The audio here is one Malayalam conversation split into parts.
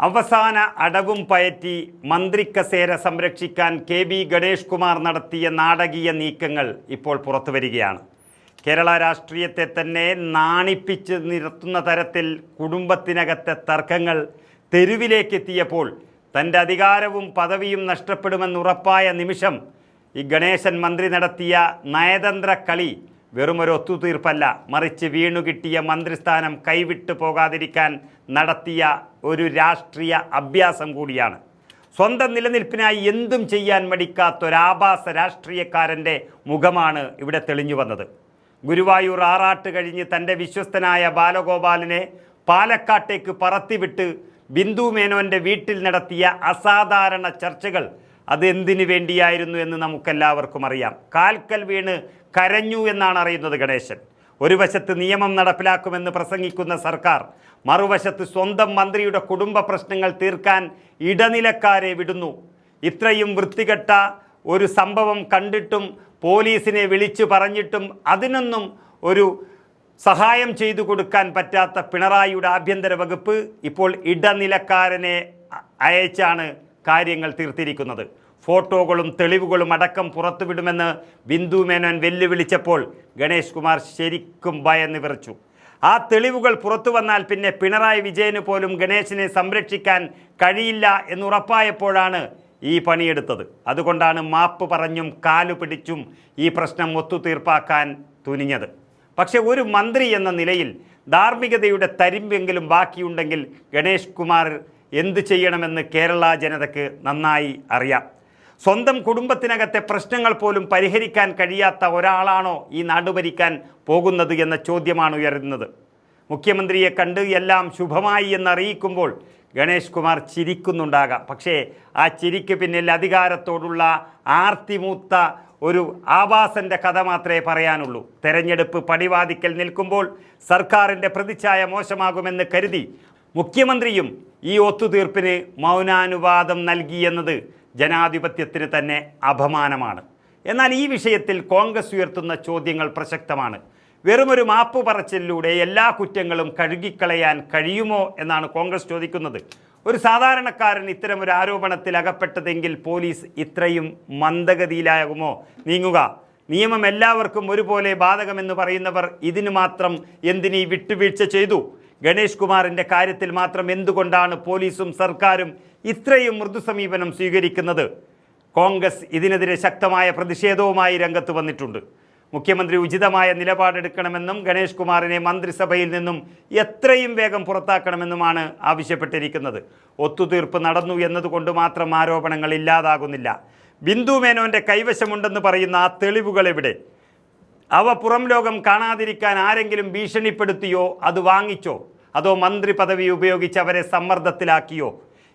അവസാന അടവും പയറ്റി മന്ത്രിക്കസേര സംരക്ഷിക്കാൻ കെ.ബി. ഗണേഷ് കുമാർ നടത്തിയ നാടകീയ നീക്കങ്ങൾ ഇപ്പോൾ പുറത്തു വരികയാണ്. കേരള രാഷ്ട്രീയത്തെ തന്നെ നാണിപ്പിച്ച് നിർത്തുന്ന തരത്തിൽ കുടുംബത്തിനകത്തെ തർക്കങ്ങൾ തെരുവിലേക്കെത്തിയപ്പോൾ തൻ്റെ അധികാരവും പദവിയും നഷ്ടപ്പെടുമെന്നുറപ്പായ നിമിഷം ഈ ഗണേശൻ മന്ത്രി നടത്തിയ നയതന്ത്ര കളി വെറുമൊരു ഒത്തുതീർപ്പല്ല, മറിച്ച് വീണുകിട്ടിയ മന്ത്രിസ്ഥാനം കൈവിട്ടു പോകാതിരിക്കാൻ നടത്തിയ ഒരു രാഷ്ട്രീയ അഭ്യാസം കൂടിയാണ്. സ്വന്തം നിലനിൽപ്പിനായി എന്തും ചെയ്യാൻ മടിക്കാത്തൊരാഭാസ രാഷ്ട്രീയക്കാരൻ്റെ മുഖമാണ് ഇവിടെ തെളിഞ്ഞു വന്നത്. ഗുരുവായൂർ ആറാട്ട് കഴിഞ്ഞ് തൻ്റെ വിശ്വസ്തനായ ബാലഗോപാലിനെ പാലക്കാട്ടേക്ക് പറത്തിവിട്ട് ബിന്ദു മേനോൻ്റെ വീട്ടിൽ നടത്തിയ അസാധാരണ ചർച്ചകൾ അതെന്തിനു വേണ്ടിയായിരുന്നു എന്ന് നമുക്കെല്ലാവർക്കും അറിയാം. കാൽക്കൽ വീണ് കരഞ്ഞു എന്നാണ് അറിയുന്നത് ഗണേശൻ. ഒരു വശത്ത് നിയമം നടപ്പിലാക്കുമെന്ന് പ്രസംഗിക്കുന്ന സർക്കാർ, മറുവശത്ത് സ്വന്തം മന്ത്രിയുടെ കുടുംബ പ്രശ്നങ്ങൾ തീർക്കാൻ ഇടനിലക്കാരെ വിടുന്നു. ഇത്രയും വൃത്തികെട്ട ഒരു സംഭവം കണ്ടിട്ടും പോലീസിനെ വിളിച്ചു പറഞ്ഞിട്ടും അതിനൊന്നും ഒരു സഹായം ചെയ്തു കൊടുക്കാൻ പറ്റാത്ത പിണറായിയുടെ ആഭ്യന്തര വകുപ്പ് ഇപ്പോൾ ഇടനിലക്കാരനെ അയച്ചാണ് കാര്യങ്ങൾ തീർത്തിരിക്കുന്നത്. ഫോട്ടോകളും തെളിവുകളും അടക്കം പുറത്തുവിടുമെന്ന് ബിന്ദു മേനോൻ വെല്ലുവിളിച്ചപ്പോൾ ഗണേഷ് കുമാർ ശരിക്കും ഭയന്ന് വിറച്ചു. ആ തെളിവുകൾ പുറത്തു വന്നാൽ പിന്നെ പിണറായി വിജയന് പോലും ഗണേശനെ സംരക്ഷിക്കാൻ കഴിയില്ല എന്നുറപ്പായപ്പോഴാണ് ഈ പണിയെടുത്തത്. അതുകൊണ്ടാണ് മാപ്പ് പറഞ്ഞും കാലു പിടിച്ചും ഈ പ്രശ്നം ഒത്തുതീർപ്പാക്കാൻ തുനിഞ്ഞത്. പക്ഷെ ഒരു മന്ത്രി എന്ന നിലയിൽ ധാർമ്മികതയുടെ തരിമ്പെങ്കിലും ബാക്കിയുണ്ടെങ്കിൽ ഗണേഷ് കുമാർ എന്ത് ചെയ്യണമെന്ന് കേരള ജനതയ്ക്ക് നന്നായി അറിയാം. സ്വന്തം കുടുംബത്തിനകത്തെ പ്രശ്നങ്ങൾ പോലും പരിഹരിക്കാൻ കഴിയാത്ത ഒരാളാണോ ഈ നാട് ഭരിക്കാൻ പോകുന്നത് എന്ന ചോദ്യമാണ് ഉയരുന്നത്. മുഖ്യമന്ത്രിയെ കണ്ട് എല്ലാം ശുഭമായി എന്നറിയിക്കുമ്പോൾ ഗണേഷ് കുമാർ ചിരിക്കുന്നുണ്ടാകാം. പക്ഷേ ആ ചിരിക്ക് പിന്നിൽ അധികാരത്തോടുള്ള ആർത്തിമൂത്ത ഒരു ആവാസൻ്റെ കഥ മാത്രമേ പറയാനുള്ളൂ. തെരഞ്ഞെടുപ്പ് പടിവാതിക്കൽ നിൽക്കുമ്പോൾ സർക്കാരിൻ്റെ പ്രതിച്ഛായ മോശമാകുമെന്ന് കരുതി മുഖ്യമന്ത്രിയും ഈ ഒത്തുതീർപ്പിന് മൗനാനുവാദം നൽകിയെന്നത് ജനാധിപത്യത്തിന് തന്നെ അപമാനമാണ്. എന്നാൽ ഈ വിഷയത്തിൽ കോൺഗ്രസ് ഉയർത്തുന്ന ചോദ്യങ്ങൾ പ്രസക്തമാണ്. വെറുമൊരു മാപ്പ് പറച്ചിലൂടെ എല്ലാ കുറ്റങ്ങളും കഴുകിക്കളയാൻ കഴിയുമോ എന്നാണ് കോൺഗ്രസ് ചോദിക്കുന്നത്. ഒരു സാധാരണക്കാരൻ ഇത്തരമൊരു ആരോപണത്തിൽ അകപ്പെട്ടതെങ്കിൽ പോലീസ് ഇത്രയും മന്ദഗതിയിലാകുമോ നീങ്ങുക? നിയമം എല്ലാവർക്കും ഒരുപോലെ ബാധകമെന്ന് പറയുന്നവർ ഇതിന് മാത്രം എന്തിനീ വിട്ടുവീഴ്ച ചെയ്തു? ഗണേഷ് കുമാറിൻ്റെ കാര്യത്തിൽ മാത്രം എന്തുകൊണ്ടാണ് പോലീസും സർക്കാരും ഇത്രയും മൃദു സമീപനം സ്വീകരിക്കുന്നത്? കോൺഗ്രസ് ഇതിനെതിരെ ശക്തമായ പ്രതിഷേധവുമായി രംഗത്ത് വന്നിട്ടുണ്ട്. മുഖ്യമന്ത്രി ഉചിതമായ നിലപാടെടുക്കണമെന്നും ഗണേഷ് കുമാറിനെ മന്ത്രിസഭയിൽ നിന്നും എത്രയും വേഗം പുറത്താക്കണമെന്നുമാണ് ആവശ്യപ്പെട്ടിരിക്കുന്നത്. ഒത്തുതീർപ്പ് നടന്നു എന്നതുകൊണ്ട് മാത്രം ആരോപണങ്ങൾ ഇല്ലാതാകുന്നില്ല. ബിന്ദു മേനോൻ്റെ കൈവശമുണ്ടെന്ന് പറയുന്ന ആ തെളിവുകൾ എവിടെ? അവ പുറം ലോകം കാണാതിരിക്കാൻ ആരെങ്കിലും ഭീഷണിപ്പെടുത്തിയോ, അത് വാങ്ങിച്ചോ, അതോ മന്ത്രി പദവി ഉപയോഗിച്ച് അവരെ സമ്മർദ്ദത്തിലാക്കിയോ?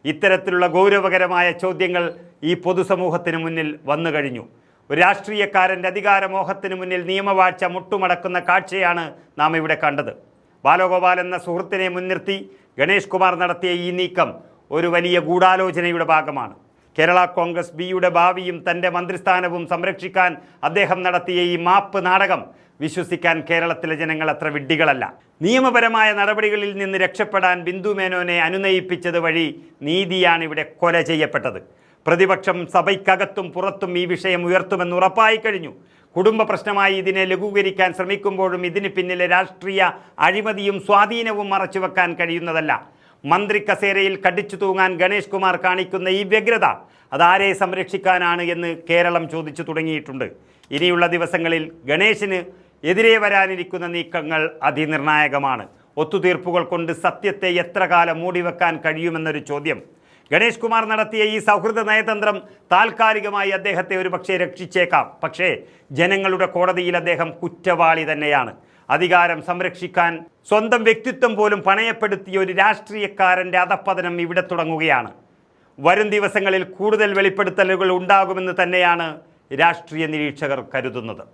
ഇത്തരത്തിലുള്ള ഗൗരവകരമായ ചോദ്യങ്ങൾ ഈ പൊതുസമൂഹത്തിന് മുന്നിൽ വന്നു കഴിഞ്ഞു. ഒരു രാഷ്ട്രീയക്കാരൻ്റെ അധികാരമോഹത്തിന് മുന്നിൽ നിയമവാഴ്ച മുട്ടുമടക്കുന്ന കാഴ്ചയാണ് നാം ഇവിടെ കണ്ടത്. ബാലഗോപാൽ എന്ന സുഹൃത്തിനെ മുൻനിർത്തി ഗണേഷ് കുമാർ നടത്തിയ ഈ നീക്കം ഒരു വലിയ ഗൂഢാലോചനയുടെ ഭാഗമാണ്. കേരള കോൺഗ്രസ് ബിയുടെ ഭാവിയും തൻ്റെ മന്ത്രിസ്ഥാനവും സംരക്ഷിക്കാൻ അദ്ദേഹം നടത്തിയ ഈ മാപ്പ് നാടകം വിശ്വസിക്കാൻ കേരളത്തിലെ ജനങ്ങൾ അത്ര വിഡ്ഢികളല്ല. നിയമപരമായ നടപടികളിൽ നിന്ന് രക്ഷപ്പെടാൻ ബിന്ദു മേനോനെ അനുനയിപ്പിച്ചത് വഴി നീതിയാണ് ഇവിടെ കൊല ചെയ്യപ്പെട്ടത്. പ്രതിപക്ഷം സഭയ്ക്കകത്തും പുറത്തും ഈ വിഷയം ഉയർത്തുമെന്ന് ഉറപ്പായി കഴിഞ്ഞു. കുടുംബ പ്രശ്നമായി ഇതിനെ ലഘൂകരിക്കാൻ ശ്രമിക്കുമ്പോഴും ഇതിന് പിന്നിലെ രാഷ്ട്രീയ അഴിമതിയും സ്വാധീനവും മറച്ചുവെക്കാൻ കഴിയുന്നതല്ല. മന്ത്രി കസേരയിൽ കടിച്ചു തൂങ്ങാൻ ഗണേഷ് കുമാർ കാണിക്കുന്ന ഈ വ്യഗ്രത അതാരെ സംരക്ഷിക്കാനാണ് എന്ന് കേരളം ചോദിച്ചു തുടങ്ങിയിട്ടുണ്ട്. ഇനിയുള്ള ദിവസങ്ങളിൽ ഗണേശന് എതിരെ വരാനിരിക്കുന്ന നീക്കങ്ങൾ അതിനിർണായകമാണ്. ഒത്തുതീർപ്പുകൾ കൊണ്ട് സത്യത്തെ എത്ര കാലം മൂടിവെക്കാൻ കഴിയുമെന്നൊരു ചോദ്യം. ഗണേഷ് കുമാർ നടത്തിയ ഈ സൗഹൃദ നയതന്ത്രം താൽക്കാലികമായി അദ്ദേഹത്തെ ഒരുപക്ഷെ രക്ഷിച്ചേക്കാം. പക്ഷേ ജനങ്ങളുടെ കോടതിയിൽ അദ്ദേഹം കുറ്റവാളി തന്നെയാണ്. അധികാരം സംരക്ഷിക്കാൻ സ്വന്തം വ്യക്തിത്വം പോലും പണയപ്പെടുത്തിയ ഒരു രാഷ്ട്രീയക്കാരൻ്റെ അധപ്പതനം ഇവിടെ തുടങ്ങുകയാണ്. വരും ദിവസങ്ങളിൽ കൂടുതൽ വെളിപ്പെടുത്തലുകൾ ഉണ്ടാകുമെന്ന് തന്നെയാണ് രാഷ്ട്രീയ നിരീക്ഷകർ കരുതുന്നത്.